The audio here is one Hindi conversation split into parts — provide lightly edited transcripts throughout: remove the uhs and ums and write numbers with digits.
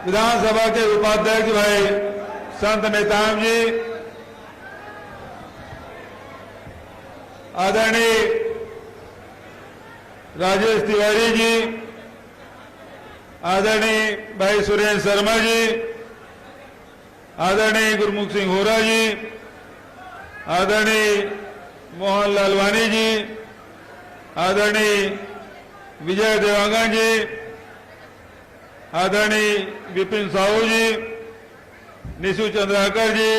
विधानसभा के उपाध्यक्ष भाई संत नेताम जी, आदरणीय राजेश तिवारी जी, आदरणीय भाई सुरेंद्र शर्मा जी, आदरणीय गुरमुख सिंह होरा जी, आदरणीय मोहन लालवानी जी, आदरणीय विजय देवांगन जी, आदरणीय विपिन साहू जी, निशु चंद्राकर जी,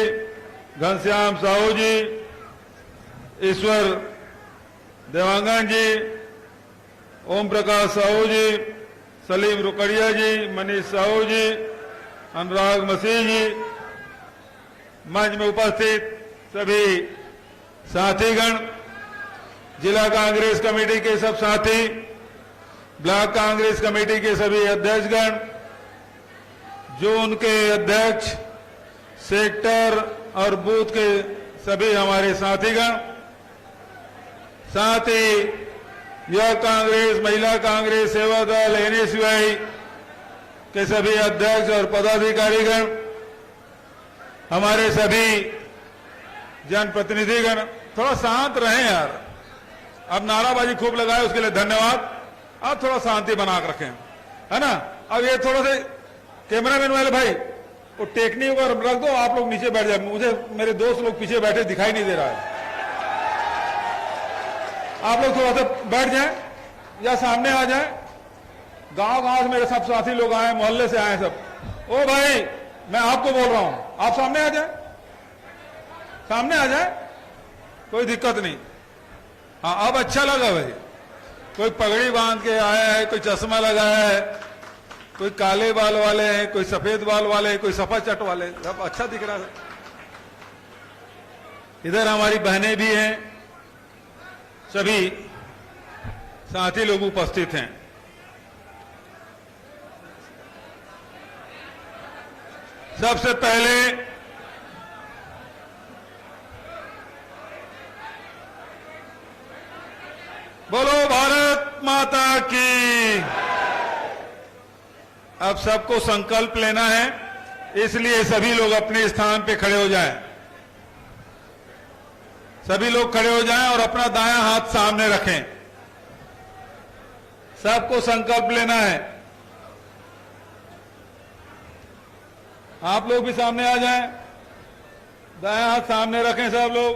घनश्याम साहू जी, ईश्वर देवांगन जी, ओम प्रकाश साहू जी, सलीम रुकड़िया जी, मनीष साहू जी, अनुराग मसीह जी, मंच में उपस्थित सभी साथीगण, जिला कांग्रेस कमेटी के सब साथी, ब्लॉक कांग्रेस कमेटी के सभी अध्यक्षगण, जो उनके अध्यक्ष, सेक्टर और बूथ के सभी हमारे साथीगण, साथ ही युवा कांग्रेस, महिला कांग्रेस, सेवा दल, एनएसयूआई के सभी अध्यक्ष और पदाधिकारीगण, हमारे सभी जनप्रतिनिधिगण, थोड़ा शांत रहें यार। अब नाराबाजी खूब लगाए उसके लिए धन्यवाद। आप थोड़ा शांति बना कर रखें, है ना। अब ये थोड़ा से कैमरामैन वाले भाई वो टेक्निक पर रख दो, आप लोग नीचे बैठ जाए। मुझे मेरे दोस्त लोग पीछे बैठे दिखाई नहीं दे रहा है। आप लोग थोड़ा सा बैठ जाएं या सामने आ जाएं। गांव से मेरे सब साथी लोग आए, मोहल्ले से आए सब। ओ भाई, मैं आपको बोल रहा हूं, आप सामने आ जाएं, सामने आ जाएं, कोई दिक्कत नहीं। हाँ, अब अच्छा लगा भाई। कोई पगड़ी बांध के आया है, कोई चश्मा लगाया है, कोई काले बाल वाले हैं, कोई सफेद बाल वाले हैं, कोई सफा चट वाले, सब अच्छा दिख रहा है। इधर हमारी बहनें भी हैं, सभी साथी लोग उपस्थित हैं। सबसे पहले बोलो भारत माता की। अब सबको संकल्प लेना है, इसलिए सभी लोग अपने स्थान पे खड़े हो जाएं। सभी लोग खड़े हो जाएं और अपना दायां हाथ सामने रखें। सबको संकल्प लेना है। आप लोग भी सामने आ जाएं, दायां हाथ सामने रखें सब लोग।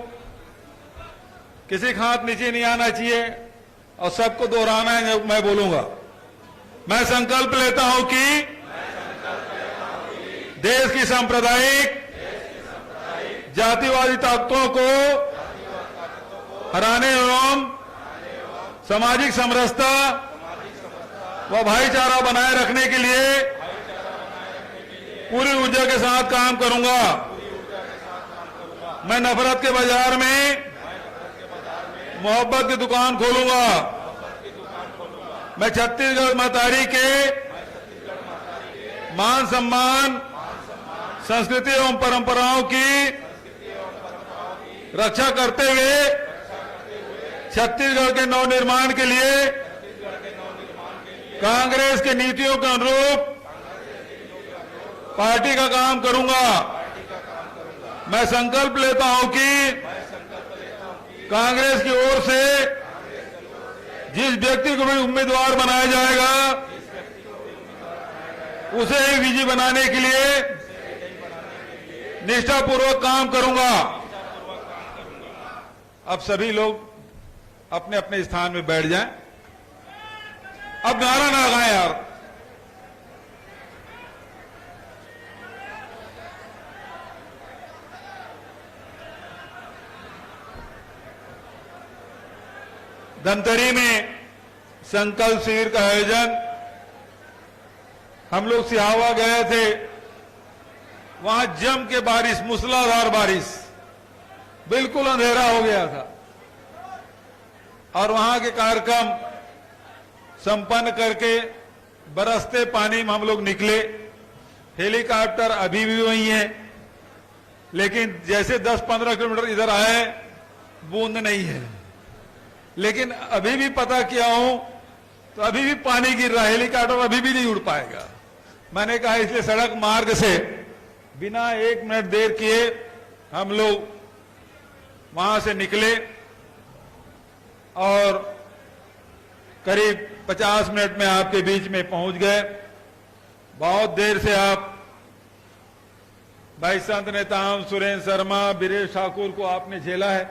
किसी का हाथ नीचे नहीं आना चाहिए और सबको दोहराना है जब मैं बोलूंगा। मैं संकल्प लेता हूं कि देश की सांप्रदायिक जातिवादी ताकतों को हराने एवं सामाजिक समरसता व भाईचारा बनाए रखने के लिए पूरी ऊर्जा के साथ काम करूंगा। मैं नफरत के बाजार में मोहब्बत की दुकान खोलूंगा। मैं छत्तीसगढ़ महतारी के मान सम्मान, संस्कृति एवं परंपराओं की रक्षा करते हुए छत्तीसगढ़ के नवनिर्माण के लिए कांग्रेस की नीतियों के अनुरूप पार्टी का काम करूंगा। मैं संकल्प लेता हूं कि कांग्रेस की ओर से जिस व्यक्ति को भी उम्मीदवार बनाया जाएगा उसे ही विजयी बनाने के लिए निष्ठापूर्वक काम करूंगा। अब सभी लोग अपने अपने स्थान में बैठ जाएं। अब नारा ना लगाएं यार। धमतरी में संकल्प शिविर का आयोजन, हम लोग सिहावा गए थे। वहां जम के बारिश, मूसलाधार बारिश, बिल्कुल अंधेरा हो गया था और वहां के कार्यक्रम संपन्न करके बरसते पानी में हम लोग निकले। हेलीकॉप्टर अभी भी वही है, लेकिन जैसे 10-15 किलोमीटर इधर आए बूंद नहीं है। लेकिन अभी भी पता किया हूं तो अभी भी पानी गिर रहा है, हेलीकॉप्टर अभी भी नहीं उड़ पाएगा। मैंने कहा इसलिए सड़क मार्ग से बिना 1 मिनट देर किए हम लोग वहां से निकले और करीब 50 मिनट में आपके बीच में पहुंच गए। बहुत देर से आप भाई संत नेताम, सुरेंद्र शर्मा, बीरेश ठाकुर को आपने झेला है,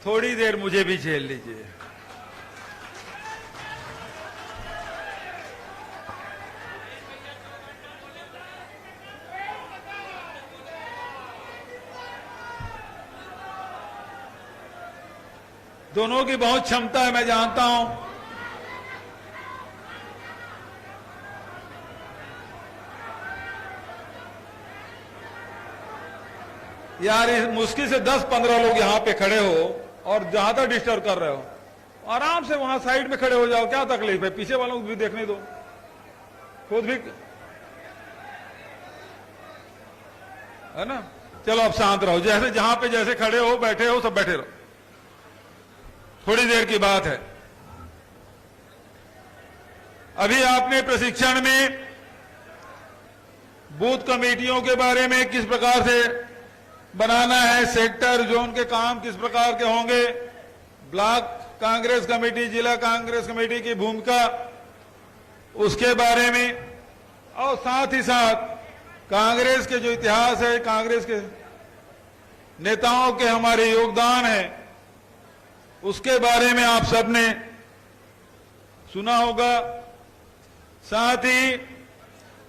थोड़ी देर मुझे भी झेल लीजिए। दोनों की बहुत क्षमता है, मैं जानता हूं। यार मुश्किल से 10-15 लोग यहां पे खड़े हो और जहां तक डिस्टर्ब कर रहे हो, आराम से वहां साइड में खड़े हो जाओ, क्या तकलीफ है? पीछे वालों को भी देखने दो, खुद भी, है ना? चलो अब शांत रहो, जैसे जहां पे जैसे खड़े हो, बैठे हो, सब बैठे रहो, थोड़ी देर की बात है। अभी आपने प्रशिक्षण में बूथ कमेटियों के बारे में किस प्रकार से बनाना है, सेक्टर जोन के काम किस प्रकार के होंगे, ब्लॉक कांग्रेस कमेटी, जिला कांग्रेस कमेटी की भूमिका, उसके बारे में, और साथ ही साथ कांग्रेस के जो इतिहास है, कांग्रेस के नेताओं के हमारे योगदान है, उसके बारे में आप सबने सुना होगा। साथ ही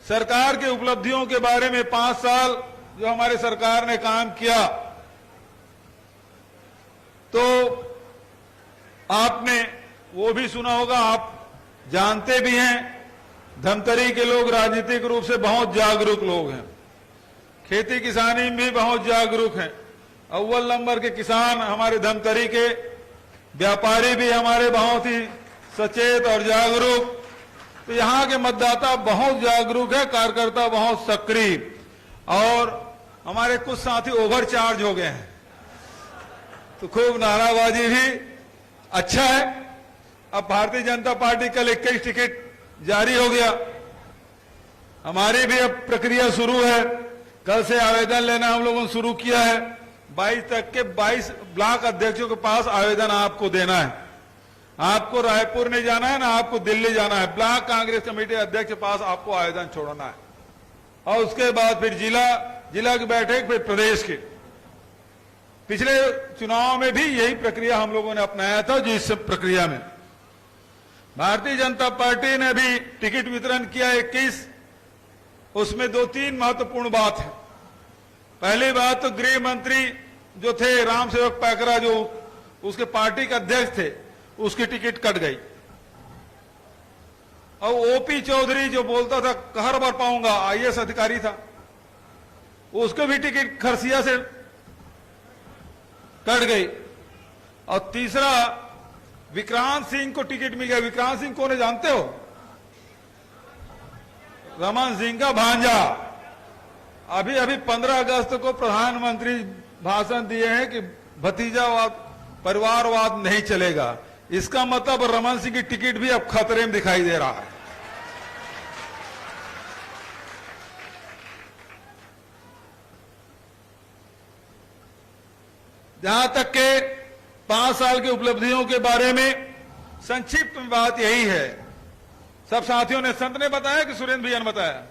सरकार के उपलब्धियों के बारे में 5 साल जो हमारे सरकार ने काम किया, तो आपने वो भी सुना होगा। आप जानते भी हैं, धमतरी के लोग राजनीतिक रूप से बहुत जागरूक लोग हैं, खेती किसानी में भी बहुत जागरूक हैं। अव्वल नंबर के किसान हमारे धमतरी के, व्यापारी भी हमारे बहुत ही सचेत और जागरूक। तो यहाँ के मतदाता बहुत जागरूक है, कार्यकर्ता बहुत सक्रिय, और हमारे कुछ साथी ओवर चार्ज हो गए हैं, तो खूब नाराबाजी भी अच्छा है। अब भारतीय जनता पार्टी कल 21 टिकट जारी हो गया, हमारी भी अब प्रक्रिया शुरू है, कल से आवेदन लेना हम लोगों ने शुरू किया है। 22 तक के 22 ब्लॉक अध्यक्षों के पास आवेदन आपको देना है। आपको रायपुर नहीं जाना है, ना आपको दिल्ली जाना है, ब्लॉक कांग्रेस कमेटी अध्यक्ष के पास आपको आवेदन छोड़ना है, और उसके बाद फिर जिला की बैठक, फिर प्रदेश के। पिछले चुनाव में भी यही प्रक्रिया हम लोगों ने अपनाया था। जिस प्रक्रिया में भारतीय जनता पार्टी ने भी टिकट वितरण किया 21, उसमें 2-3 महत्वपूर्ण बात है। पहली बात तो गृह मंत्री जो थे रामसेवक पैकरा, जो उसके पार्टी के अध्यक्ष थे, उसकी टिकट कट गई। और ओपी चौधरी जो बोलता था कहर भर पाऊंगा, आईएएस अधिकारी था, उसको भी टिकट खरसिया से कट गई। और तीसरा, विक्रांत सिंह को टिकट मिल गया। विक्रांत सिंह कौन है जानते हो? रमन सिंह का भांजा। अभी 15 अगस्त को प्रधानमंत्री भाषण दिए हैं कि भतीजावाद, परिवारवाद नहीं चलेगा। इसका मतलब रमन सिंह की टिकट भी अब खतरे में दिखाई दे रहा है। जहां तक के 5 साल की उपलब्धियों के बारे में संक्षिप्त में बात यही है। सब साथियों ने, संत ने बताया कि सुरेंद्र भैया ने बताया?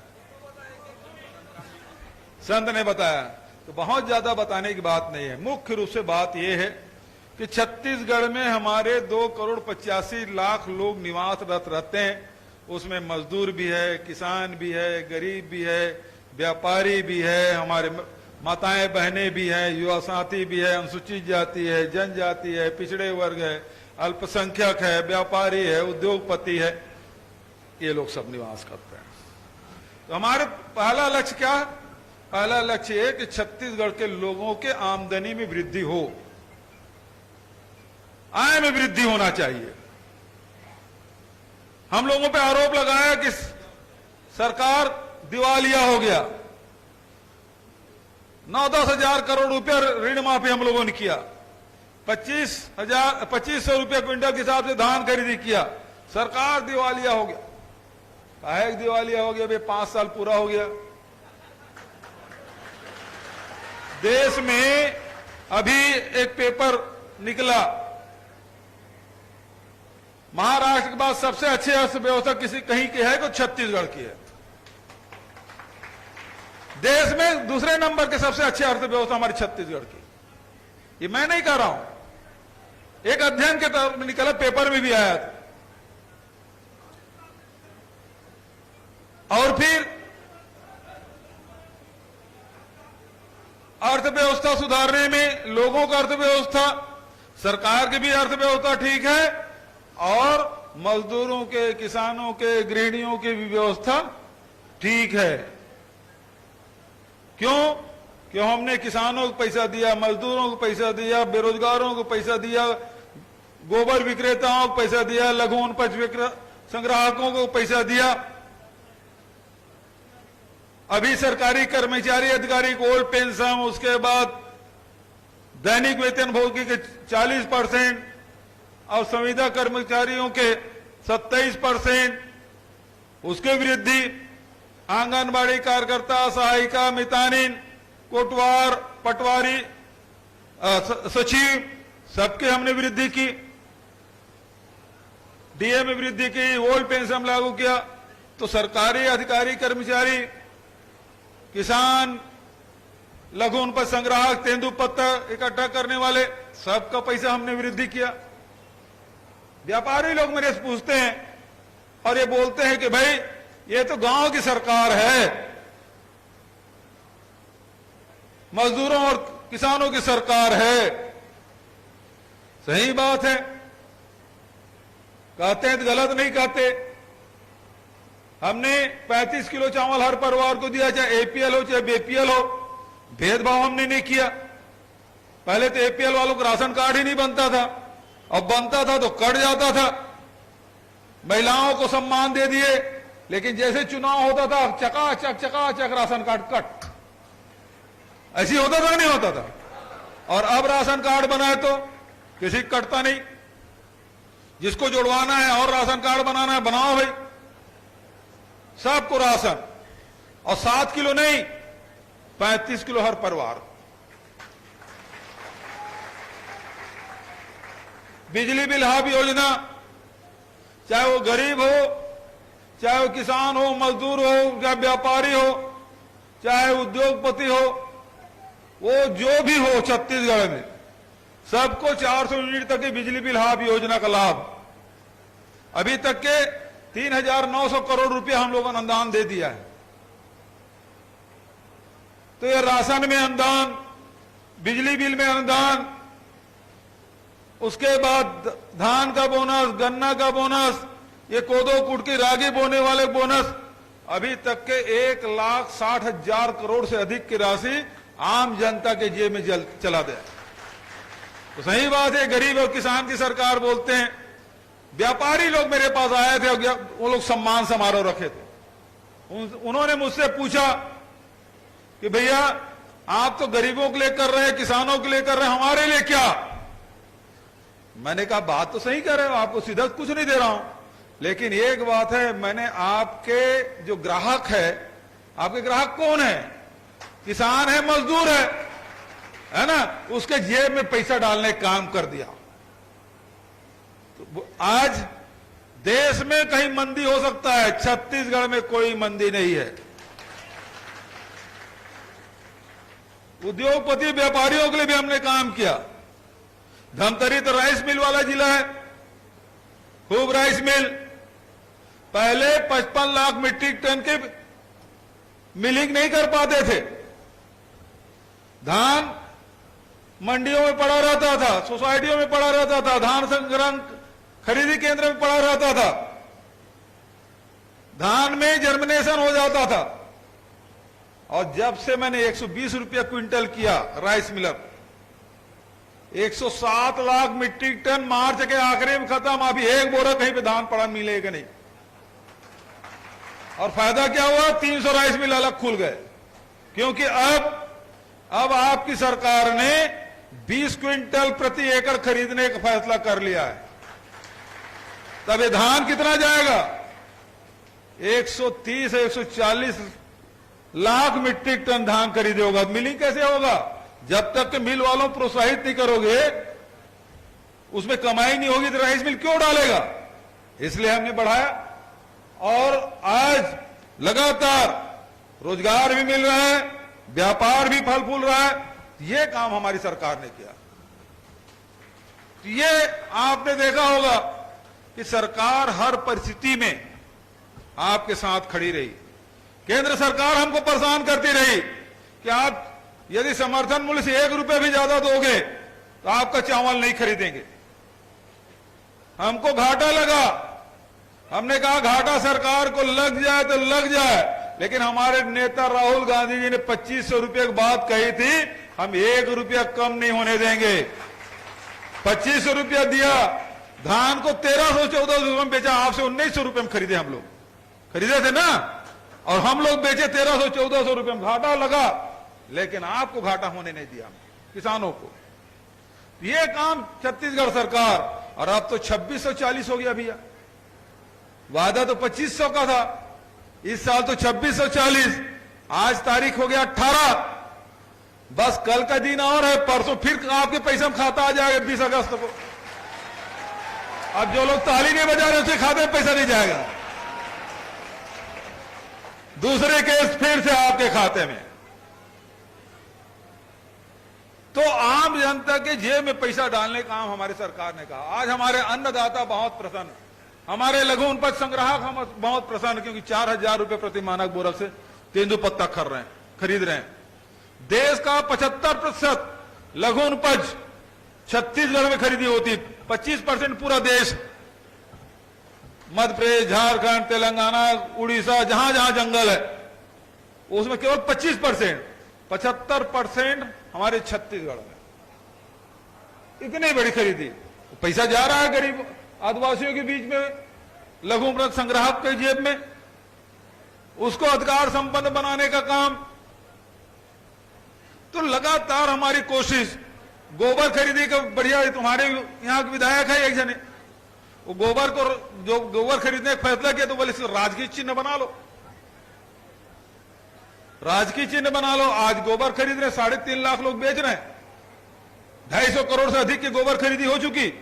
संत ने बताया, तो बहुत ज्यादा बताने की बात नहीं है। मुख्य रूप से बात यह है कि छत्तीसगढ़ में हमारे 2,85,00,000 लोग निवासरत रहते हैं। उसमें मजदूर भी है, किसान भी है, गरीब भी है, व्यापारी भी है, हमारे माताएं बहनें भी हैं, युवा साथी भी है, अनुसूचित जाति है, जनजाति है, पिछड़े वर्ग है, अल्पसंख्यक है, व्यापारी है, उद्योगपति है, ये लोग सब निवास करते हैं। तो हमारे पहला लक्ष्य क्या है? पहला लक्ष्य है कि छत्तीसगढ़ के लोगों के आमदनी में वृद्धि हो, आय में वृद्धि होना चाहिए। हम लोगों पे आरोप लगाया कि सरकार दिवालिया हो गया। 9-10 हजार करोड़ रुपया ऋण माफी हम लोगों ने किया। 25,000 रुपया क्विंटल के हिसाब से धान खरीदी किया। सरकार दिवालिया हो गया। काहे दिवालिया हो गया? भाई 5 साल पूरा हो गया। देश में अभी एक पेपर निकला, महाराष्ट्र के बाद सबसे अच्छी अर्थव्यवस्था किसी कहीं की है तो छत्तीसगढ़ की है। देश में दूसरे नंबर के सबसे अच्छी अर्थव्यवस्था हमारी छत्तीसगढ़ की। ये मैं नहीं कह रहा हूं, एक अध्ययन के तौर पर निकला, पेपर में भी आया था। और फिर अर्थव्यवस्था सुधारने में लोगों का अर्थव्यवस्था, सरकार की भी अर्थव्यवस्था ठीक है और मजदूरों के, किसानों के, गृहिणियों की भी व्यवस्था ठीक है। क्यों? क्यों हमने किसानों को पैसा दिया, मजदूरों को पैसा दिया, बेरोजगारों को पैसा दिया, गोबर विक्रेताओं को पैसा दिया, लघु उपज संग्राहकों को पैसा दिया। अभी सरकारी कर्मचारी अधिकारी को ओल्ड पेंशन, उसके बाद दैनिक वेतन भोगी के 40% और संविदा कर्मचारियों के 27%, उसके वृद्धि, आंगनबाड़ी कार्यकर्ता, सहायिका, मितानिन, कोटवार, पटवारी, सचिव, सबके हमने वृद्धि की। डीए में वृद्धि की, ओल्ड पेंशन लागू किया। तो सरकारी अधिकारी, कर्मचारी, किसान, लघु उपज संग्राहक, तेंदुपत्ता इकट्ठा करने वाले, सबका पैसा हमने वृद्धि किया। व्यापारी लोग मेरे से पूछते हैं और ये बोलते हैं कि भाई ये तो गांव की सरकार है, मजदूरों और किसानों की सरकार है। सही बात है, कहते हैं तो गलत नहीं कहते। हमने 35 किलो चावल हर परिवार को दिया, चाहे एपीएल हो चाहे बीपीएल हो, भेदभाव हमने नहीं किया। पहले तो एपीएल वालों को राशन कार्ड ही नहीं बनता था, अब बनता था तो कट जाता था। महिलाओं को सम्मान दे दिए, लेकिन जैसे चुनाव होता था चकाचक राशन कार्ड कट। ऐसी होता था नहीं होता था? और अब राशन कार्ड बनाए तो किसी कटता नहीं। जिसको जुड़वाना है और राशन कार्ड बनाना है, बनाओ भाई, सबको राशन। और 7 किलो नहीं, 35 किलो हर परिवार। बिजली बिल हाफ योजना, चाहे वो गरीब हो, चाहे वो किसान हो, मजदूर हो, चाहे व्यापारी हो, चाहे उद्योगपति हो, वो जो भी हो छत्तीसगढ़ में, सबको 400 यूनिट तक की बिजली बिल हाफ योजना का लाभ। अभी तक के 3,900 करोड़ रुपया हम लोगों ने अनुदान दे दिया है। तो ये राशन में अनुदान, बिजली बिल में अनुदान, उसके बाद धान का बोनस, गन्ना का बोनस, ये कोदो कुटकी रागी बोने वाले बोनस, अभी तक के 1,60,000 करोड़ से अधिक की राशि आम जनता के जेब में चला दिया। तो सही बात है, गरीब और किसान की सरकार बोलते हैं। व्यापारी लोग मेरे पास आए थे, वो लोग सम्मान समारोह रखे थे। उन्होंने मुझसे पूछा कि भैया आप तो गरीबों के लिए कर रहे हैं, किसानों के लिए कर रहे हैं, हमारे लिए क्या? मैंने कहा बात तो सही कर रहे हो, आपको सीधा कुछ नहीं दे रहा हूं, लेकिन एक बात है, मैंने आपके जो ग्राहक है, आपके ग्राहक कौन है? किसान है, मजदूर है ना? उसके जेब में पैसा डालने का काम कर दिया। तो आज देश में कहीं मंदी हो सकता है, छत्तीसगढ़ में कोई मंदी नहीं है। उद्योगपति व्यापारियों के लिए भी हमने काम किया। धमतरी तो राइस मिल वाला जिला है, खूब राइस मिल। पहले 55 लाख मीट्रिक टन के मिलिंग नहीं कर पाते थे। धान मंडियों में पड़ा रहता था, सोसाइटियों में पड़ा रहता था, धान संग्रहण खरीदी केंद्र में पड़ा रहता था, धान में जर्मिनेशन हो जाता था। और जब से मैंने 120 रुपया क्विंटल किया rice miller, 107 lakh metric ton मार्च के आखिरी में खत्म। अभी एक बोरा कहीं पे धान पड़ा मिलेगा नहीं। और फायदा क्या हुआ? 300 राइस मिल अलग खुल गए, क्योंकि अब आपकी सरकार ने 20 क्विंटल प्रति एकड़ खरीदने का फैसला कर लिया है। तब ये धान कितना जाएगा? 130 140 लाख मीट्रिक टन धान खरीदे होगा। मिलिंग कैसे होगा? जब तक के मिल वालों प्रोत्साहित नहीं करोगे, उसमें कमाई नहीं होगी तो राइस मिल क्यों डालेगा? इसलिए हमने बढ़ाया और आज लगातार रोजगार भी मिल रहा है, व्यापार भी फल फूल रहा है। ये काम हमारी सरकार ने किया। ये आपने देखा होगा कि सरकार हर परिस्थिति में आपके साथ खड़ी रही। केंद्र सरकार हमको परेशान करती रही कि आप यदि समर्थन मूल्य से 1 रुपए भी ज्यादा दोगे तो आपका चावल नहीं खरीदेंगे। हमको घाटा लगा, हमने कहा घाटा सरकार को लग जाए तो लग जाए, लेकिन हमारे नेता राहुल गांधी जी ने 2500 रुपये की बात कही थी, हम 1 रुपया कम नहीं होने देंगे। 2500 रुपया दिया, धान को 1300-1400 रुपये में बेचा, आपसे 1900 रुपये में खरीदे। हम लोग खरीदे थे ना, और हम लोग बेचे 1300-1400 रुपये में। घाटा लगा, लेकिन आपको घाटा होने नहीं दिया, किसानों को। ये काम छत्तीसगढ़ सरकार, और अब तो 2640 हो गया भैया। वादा तो 2500 का था, इस साल तो 2640। आज तारीख हो गया 18, बस कल का दिन और है, परसों फिर आपके पैसे में खाता आ जाएगा 20 अगस्त को। अब जो लोग ताली नहीं बजा रहे उसके खाते में पैसा नहीं जाएगा, दूसरे केस फिर से आपके खाते में। तो आम जनता के जेब में पैसा डालने का काम हमारी सरकार ने कहा। आज हमारे अन्नदाता बहुत प्रसन्न, हमारे लघु उपज संग्राहक हम बहुत प्रसन्न, क्योंकि 4000 रुपए प्रति मानक बोरक से तेंदुपत्ता खरीद रहे हैं। देश का 75% लघु उपज छत्तीसगढ़ में खरीदी होती, 25% पूरा देश, मध्य प्रदेश, झारखंड, तेलंगाना, उड़ीसा, जहां जहां जंगल है उसमें केवल 25%, 75% हमारे छत्तीसगढ़ में। इतनी बड़ी खरीदी, पैसा जा रहा है गरीब आदिवासियों के बीच में, लघु उपज संग्राहक के जेब में, उसको अधिकार संपन्न बनाने का काम। तो लगातार हमारी कोशिश, गोबर खरीदी का बढ़िया, तुम्हारे यहां के विधायक है एक जने, वो गोबर को, जो गोबर खरीदने का फैसला किया, तो बोले इसको राजकीय चिन्ह बना लो, राजकीय चिन्ह बना लो। आज गोबर खरीद रहे, 3.5 लाख लोग बेच रहे हैं, 250 करोड़ से अधिक की गोबर खरीदी हो चुकी,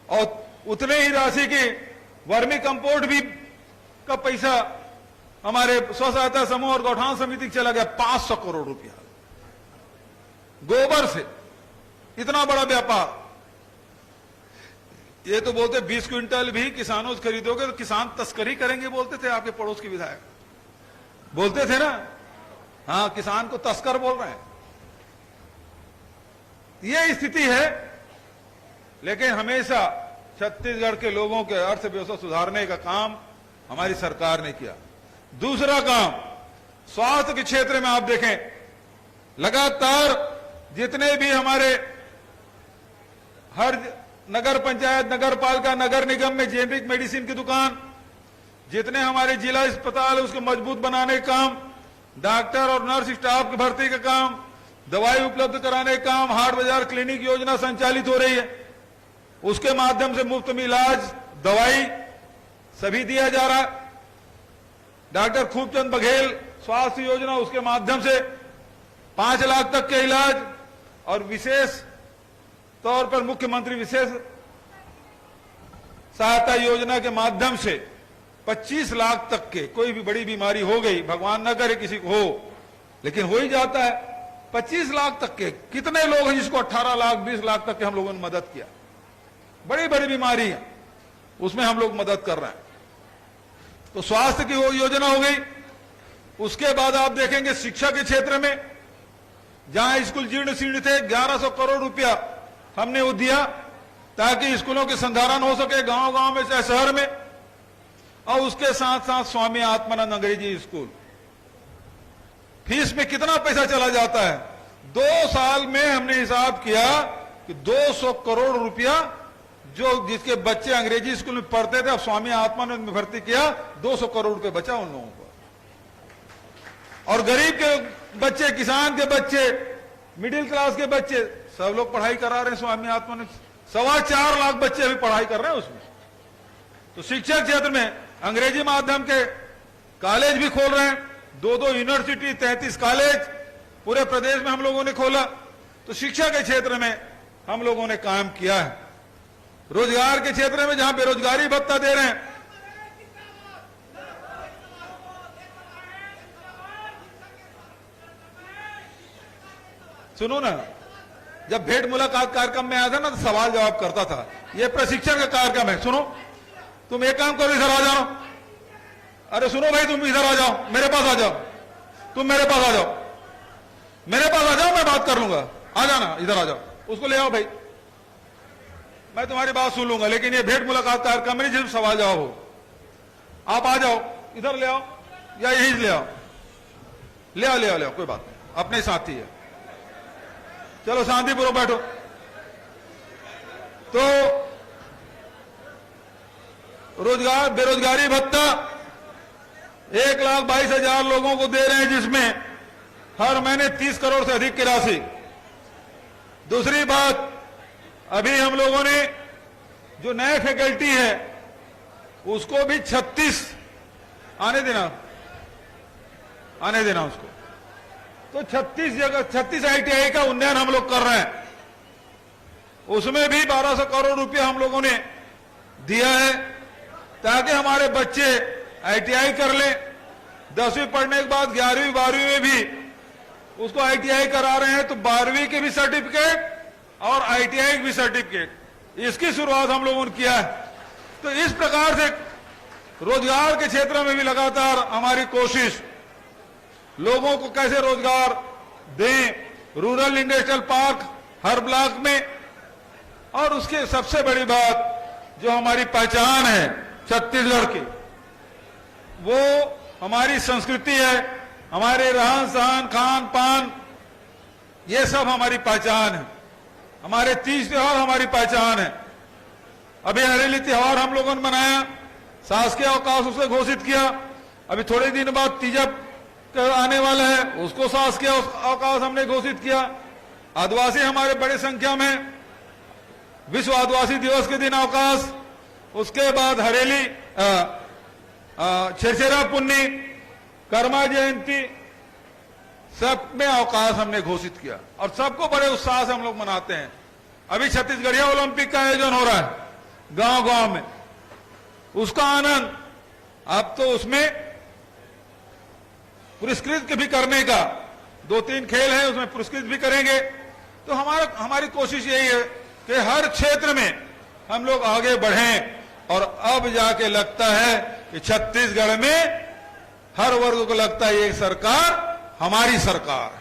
और उतने ही राशि की वर्मी कंपोस्ट भी का पैसा हमारे स्व सहायता समूह और गौठान समिति चला गया, 500 करोड़ रुपया गोबर से। इतना बड़ा व्यापार। ये तो बोलते 20 क्विंटल भी किसानों से खरीदोगे तो किसान तस्करी करेंगे, बोलते थे आपके पड़ोस के विधायक, बोलते थे ना। हाँ, किसान को तस्कर बोल रहे हैं। ये स्थिति है, लेकिन हमेशा छत्तीसगढ़ के लोगों के अर्थव्यवस्था सुधारने का काम हमारी सरकार ने किया। दूसरा काम, स्वास्थ्य के क्षेत्र में आप देखें, लगातार जितने भी हमारे हर नगर पंचायत, नगर पालिका, नगर निगम में जेनरिक मेडिसिन की दुकान, जितने हमारे जिला अस्पताल उसको मजबूत बनाने का काम, डॉक्टर और नर्स स्टाफ की भर्ती का काम, दवाई उपलब्ध कराने का काम, हाट बाजार क्लिनिक योजना संचालित हो रही है, उसके माध्यम से मुफ्त में इलाज, दवाई सभी दिया जा रहा है। डॉक्टर खूबचंद बघेल स्वास्थ्य योजना, उसके माध्यम से 5 लाख तक के इलाज, और विशेष तौर पर मुख्यमंत्री विशेष सहायता योजना के माध्यम से 25 लाख तक के, कोई भी बड़ी बीमारी हो गई, भगवान न करे किसी को हो, लेकिन हो ही जाता है, 25 लाख तक के कितने लोग हैं जिसको 18 लाख 20 लाख तक के हम लोगों ने मदद किया। बड़ी बड़ी बीमारी है, उसमें हम लोग मदद कर रहे हैं। तो स्वास्थ्य की वो योजना हो गई। उसके बाद आप देखेंगे शिक्षा के क्षेत्र में, जहां स्कूल जीर्ण शीर्ण थे, 1100 करोड़ रुपया हमने वो दिया ताकि स्कूलों के संधारण हो सके, गांव गांव में चाहे शहर में। और उसके साथ साथ स्वामी आत्मानंद अंग्रेजी स्कूल, फीस में कितना पैसा चला जाता है। 2 साल में हमने हिसाब किया कि 200 करोड़ रुपया जो जिसके बच्चे अंग्रेजी स्कूल में पढ़ते थे, अब स्वामी आत्मानंद में भर्ती किया, 200 करोड़ रुपए बचा उन लोगों को। और गरीब के बच्चे, किसान के बच्चे, मिडिल क्लास के बच्चे, सब लोग पढ़ाई करा रहे हैं स्वामी आत्मानंद। 4.25 लाख बच्चे अभी पढ़ाई कर रहे हैं उसमें। तो शिक्षा क्षेत्र में अंग्रेजी माध्यम के कॉलेज भी खोल रहे हैं, 2-2 यूनिवर्सिटी, 33 कॉलेज पूरे प्रदेश में हम लोगों ने खोला। तो शिक्षा के क्षेत्र में हम लोगों ने काम किया है। रोजगार के क्षेत्र में जहां बेरोजगारी भत्ता दे रहे हैं, सुनो ना, जब भेंट मुलाकात कार्यक्रम में आया था ना तो सवाल जवाब करता था। यह प्रशिक्षण का कार्यक्रम है। सुनो, तुम एक काम करो, इधर आ जाओ। अरे सुनो भाई, तुम इधर आ जाओ, मेरे पास आ जाओ, तुम मेरे पास आ जाओ, मेरे पास आ जाओ, मैं बात कर लूंगा। आ जाना, इधर आ जाओ, उसको ले आओ भाई, मैं तुम्हारी बात सुन लूंगा। लेकिन ये भेंट मुलाकात कार्यक्रम में जिसमें सवाल जवाब हो, आप आ जाओ, इधर ले आओ या यहीं ले आओ, ले आओ, ले आओ, ले आओ, कोई बात नहीं, अपने साथी है। चलो शांतिपूर्वक बैठो। तो रोजगार बेरोजगारी भत्ता 1,22,000 लोगों को दे रहे हैं, जिसमें हर महीने 30 करोड़ से अधिक की राशि। दूसरी बात, अभी हम लोगों ने जो नए फैकल्टी है उसको भी 36 आने देना उसको, तो 36 जगह 36 ITI का उन्नयन हम लोग कर रहे हैं। उसमें भी 1200 करोड़ रुपया हम लोगों ने दिया है, ताकि हमारे बच्चे ITI कर ले। 10वीं पढ़ने के बाद 11वीं 12वीं में भी उसको ITI करा रहे हैं, तो 12वीं के भी सर्टिफिकेट और ITI के भी सर्टिफिकेट, इसकी शुरुआत हम लोगों ने किया है। तो इस प्रकार से रोजगार के क्षेत्र में भी लगातार हमारी कोशिश, लोगों को कैसे रोजगार दें, रूरल इंडस्ट्रियल पार्क हर ब्लॉक में। और उसके सबसे बड़ी बात जो हमारी पहचान है छत्तीसगढ़ की, वो हमारी संस्कृति है, हमारे रहन सहन, खान पान, ये सब हमारी पहचान है। हमारे तीज त्योहार हमारी पहचान है। अभी हरेली त्योहार हम लोगों ने मनाया, शासकीय अवकाश उसे घोषित किया। अभी थोड़े दिन बाद तीजा आने वाला है, उसको शासकीय अवकाश हमने घोषित किया। आदिवासी हमारे बड़े संख्या में, विश्व आदिवासी दिवस के दिन अवकाश, उसके बाद हरेली, छेरछेरा पुन्नी, कर्मा जयंती, सब में अवकाश हमने घोषित किया और सबको बड़े उत्साह से हम लोग मनाते हैं। अभी छत्तीसगढ़िया ओलंपिक का आयोजन हो रहा है गांव गांव में, उसका आनंद अब तो उसमें पुरस्कृत भी करने का 2-3 खेल है, उसमें पुरस्कृत भी करेंगे। तो हमारी कोशिश यही है कि हर क्षेत्र में हम लोग आगे बढ़ें। और अब जाके लगता है कि छत्तीसगढ़ में हर वर्ग को लगता है ये सरकार हमारी सरकार है,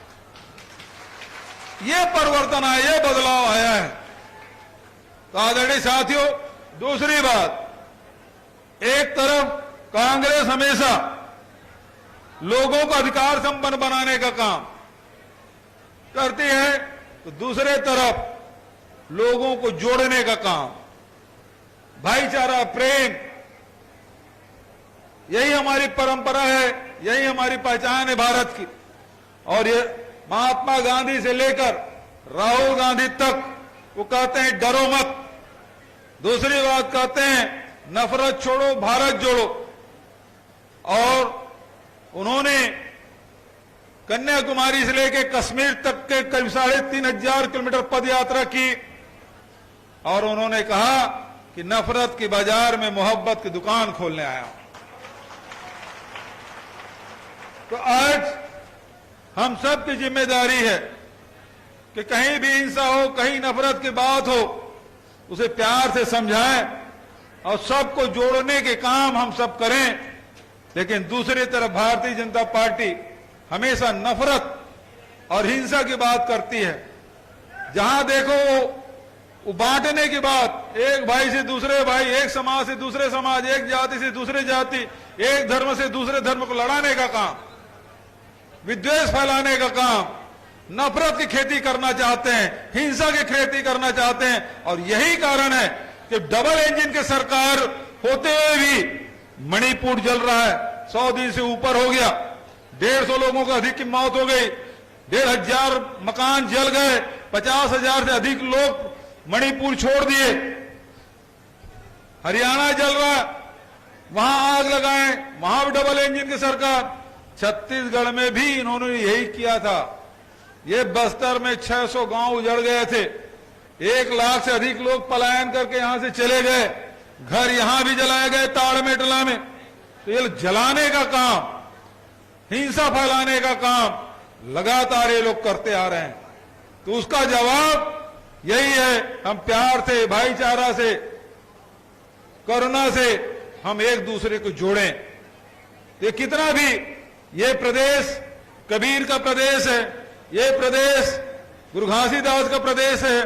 ये परिवर्तन आया, ये बदलाव आया है। तो आदरणीय साथियों, दूसरी बात, एक तरफ कांग्रेस हमेशा लोगों को अधिकार संपन्न बनाने का काम करती है, तो दूसरे तरफ लोगों को जोड़ने का काम, भाईचारा, प्रेम, यही हमारी परंपरा है, यही हमारी पहचान है भारत की। और ये महात्मा गांधी से लेकर राहुल गांधी तक वो कहते हैं डरो मत। दूसरी बात कहते हैं नफरत छोड़ो, भारत जोड़ो। और उन्होंने कन्याकुमारी से लेकर कश्मीर तक के करीब 3,500 किलोमीटर पद यात्रा की और उन्होंने कहा कि नफरत की बाजार में मोहब्बत की दुकान खोलने आया। तो आज हम सब की जिम्मेदारी है कि कहीं भी हिंसा हो, कहीं नफरत की बात हो, उसे प्यार से समझाएं और सबको जोड़ने के काम हम सब करें। लेकिन दूसरी तरफ भारतीय जनता पार्टी हमेशा नफरत और हिंसा की बात करती है। जहां देखो वो बांटने की बात, एक भाई से दूसरे भाई, एक समाज से दूसरे समाज, एक जाति से दूसरे जाति, एक धर्म से दूसरे धर्म को लड़ाने का काम, विद्वेष फैलाने का काम, नफरत की खेती करना चाहते हैं, हिंसा की खेती करना चाहते हैं। और यही कारण है कि डबल इंजन की सरकार होते हुए भी मणिपुर जल रहा है, 100 दिन से ऊपर हो गया, 150 लोगों को अधिक की मौत हो गई, 1,500 मकान जल गए, 50,000 से अधिक लोग मणिपुर छोड़ दिए, हरियाणा जल रहा, वहां आग लगाएं, वहां भी डबल इंजन की सरकार। छत्तीसगढ़ में भी इन्होंने यही किया था। ये बस्तर में 600 गांव उजड़ गए थे, 1 लाख से अधिक लोग पलायन करके यहां से चले गए, घर यहां भी जलाए गए ताड़ में टला में। तो ये जलाने का काम, हिंसा फैलाने का काम लगातार ये लोग करते आ रहे हैं। तो उसका जवाब यही है, हम प्यार से, भाईचारा से, करुणा से हम एक दूसरे को जोड़ें। ये कितना भी, ये प्रदेश कबीर का प्रदेश है, ये प्रदेश गुरु घासीदास का प्रदेश है,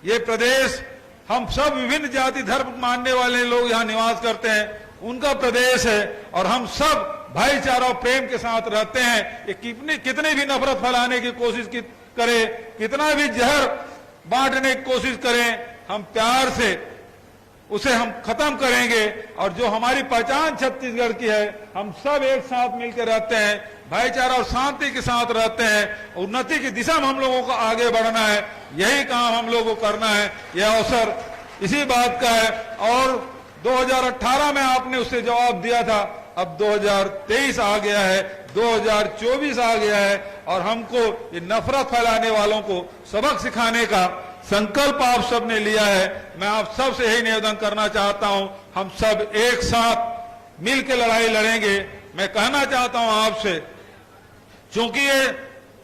ये प्रदेश हम सब विभिन्न जाति धर्म मानने वाले लोग यहां निवास करते हैं, उनका प्रदेश है। और हम सब भाईचारा और प्रेम के साथ रहते हैं। ये कितनी भी नफरत फैलाने की कोशिश करें, कितना भी जहर बांटने की कोशिश करें, हम प्यार से उसे हम खत्म करेंगे। और जो हमारी पहचान छत्तीसगढ़ की है, हम सब एक साथ मिलकर रहते हैं, भाईचारा और शांति के साथ रहते हैं, उन्नति की दिशा में हम लोगों को आगे बढ़ना है, यही काम हम लोगों को करना है। यह अवसर इसी बात का है। और 2018 में आपने उससे जवाब दिया था, अब 2023 आ गया है, 2024 आ गया है, और हमको ये नफरत फैलाने वालों को सबक सिखाने का संकल्प आप सब ने लिया है। मैं आप सब से यही निवेदन करना चाहता हूं, हम सब एक साथ मिलकर लड़ाई लड़ेंगे। मैं कहना चाहता हूं आपसे, चूंकि ये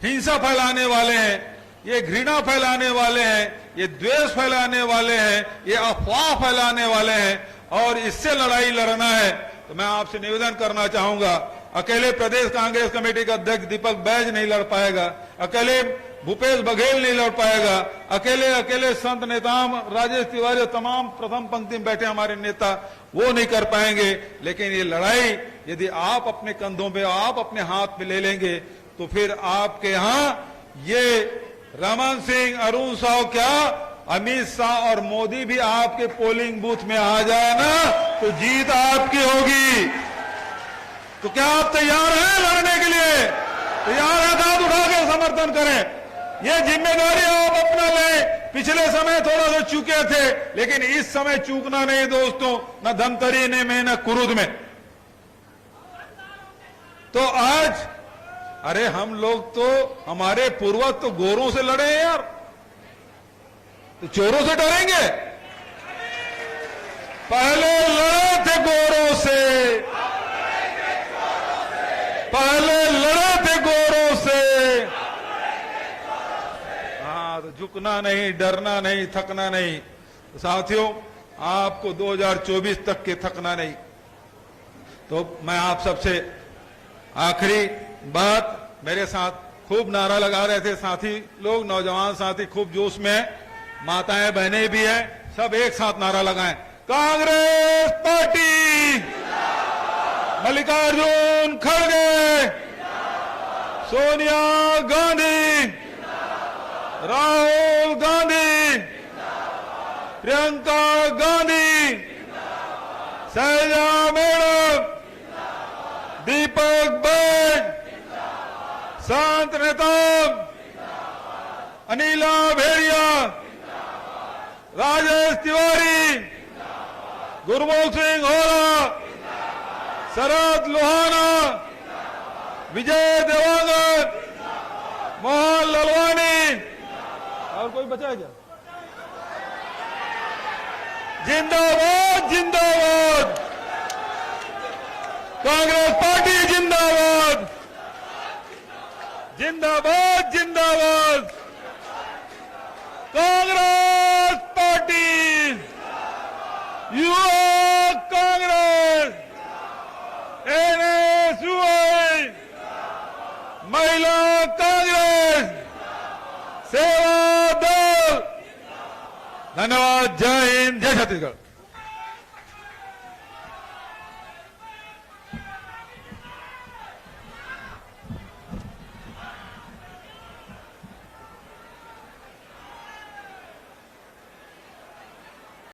हिंसा फैलाने वाले हैं, ये घृणा फैलाने वाले हैं, ये द्वेष फैलाने वाले हैं, ये अफवाह फैलाने वाले हैं, और इससे लड़ाई लड़ना है, तो मैं आपसे निवेदन करना चाहूंगा, अकेले प्रदेश कांग्रेस कमेटी का अध्यक्ष दीपक बैज नहीं लड़ पाएगा, अकेले भूपेश बघेल नहीं लड़ पाएगा, अकेले संत नेताम राजेश तिवारी और तमाम प्रथम पंक्ति में बैठे हमारे नेता वो नहीं कर पाएंगे। लेकिन ये लड़ाई यदि आप अपने कंधों पे, आप अपने हाथ पे ले लेंगे, तो फिर आपके यहां ये रमन सिंह, अरुण साव, क्या अमित शाह और मोदी भी आपके पोलिंग बूथ में आ जाए ना, तो जीत आपकी होगी। तो क्या आप तैयार हैं लड़ने के लिए? तैयार है तो हाथ उठा के समर्थन करें। ये जिम्मेदारी आप अपना लें। पिछले समय थोड़ा सा चूके थे, लेकिन इस समय चूकना नहीं दोस्तों, न धमतरी में न कुरुद में। तो आज, अरे हम लोग तो, हमारे पूर्वज तो गोरों से लड़े हैं यार, तो चोरों से डरेंगे? पहले लड़े थे गोरों से, पहले लड़े थे गोरों से। हाँ, तो झुकना नहीं, डरना नहीं, थकना नहीं। तो साथियों, आपको 2024 तक के थकना नहीं। तो मैं आप सबसे आखिरी बात, मेरे साथ खूब नारा लगा रहे थे साथी लोग, नौजवान साथी खूब जोश में है, माताएं बहनें भी हैं, सब एक साथ नारा लगाएं, कांग्रेस पार्टी, मल्लिकार्जुन खड़गे, सोनिया गांधी, राहुल गांधी, प्रियंका गांधी, शैलजा मैडम, दीपक बैज, संत नेताम, अनिला भेड़िया, राजेश तिवारी, गुरमुख सिंह होरा, शरद लोहाना, विजय देवांगन, मोहन ललवानी, और कोई बचा है क्या? जिंदाबाद जिंदाबाद, कांग्रेस पार्टी जिंदाबाद, जिंदाबाद जिंदाबाद, कांग्रेस पार्टी, युवा कांग्रेस, एनएसयूआई, महिला कांग्रेस, सेवा दल। धन्यवाद। जय हिंद, जय छत्तीसगढ़।